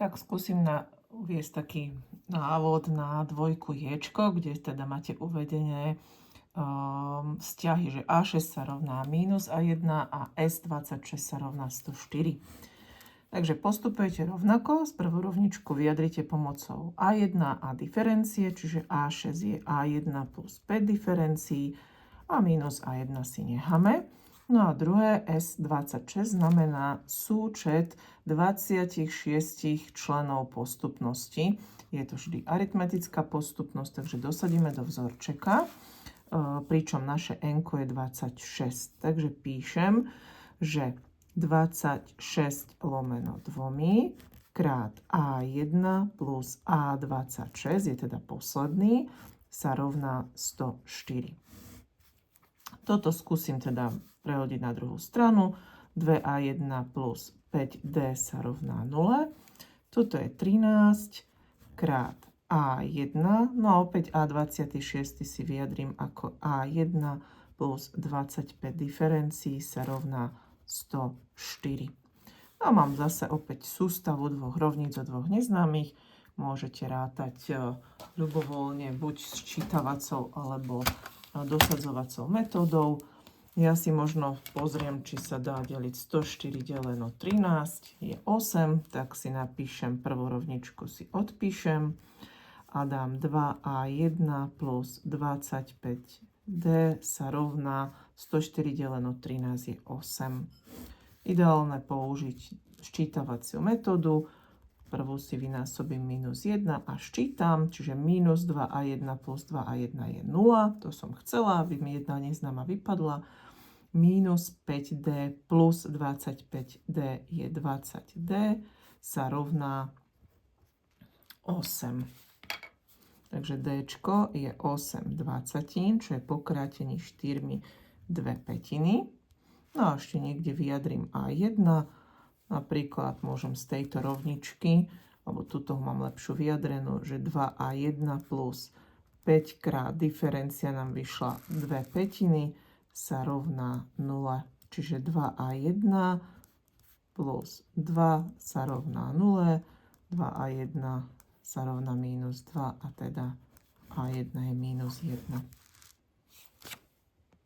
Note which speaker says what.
Speaker 1: Tak skúsim uviesť taký návod na dvojku ječko, kde teda máte uvedené vzťahy, že A6 sa rovná minus A1 a S26 sa rovná 104. Takže postupujete rovnako, z prvú rovničku vyjadrite pomocou A1 a diferencie, čiže A6 je A1 plus 5 diferencií a minus A1 si necháme. No a druhé S26 znamená súčet 26 členov postupnosti. Je to vždy aritmetická postupnosť, takže dosadíme do vzorčeka, pričom naše n je 26. Takže píšem, že 26 lomeno 2 krát A1 plus A26, je teda posledný, sa rovná 104. Toto skúsim teda prehodiť na druhú stranu. 2A1 plus 5D sa rovná 0. Toto je 13 krát A1. No a opäť A26 si vyjadrím ako A1 plus 25 diferencií sa rovná 104. A mám zase opäť sústavu dvoch rovníc a dvoch neznámych. Môžete rátať ľubovoľne buď sčítavacou alebo dosadzovacou metódou. Ja si možno pozriem, či sa dá deliť 104 deleno 13 je 8, tak si napíšem prvú rovničku, si odpíšem a dám 2A1 plus 25D sa rovná 104 deleno 13 je 8. Ideálne použiť ščítavaciu metódu. Prvú si vynásobím minus 1 a ščítam, čiže minus 2A1 plus 2A1 je 0. To som chcela, aby mi jedna neznáma vypadla. Minus 5D plus 25D je 20D sa rovná 8. Takže D je 8 dvacatín, čo je pokrátenie 4 2/5. No a ešte niekde vyjadrím A1. Napríklad môžem z tejto rovničky, alebo tuto mám lepšiu vyjadrenú, že 2A1 plus 5 krát diferencia nám vyšla 2/5 sa rovná 0. Čiže 2A1 plus 2 sa rovná 0. 2A1 sa rovná minus 2 a teda A1 je minus 1.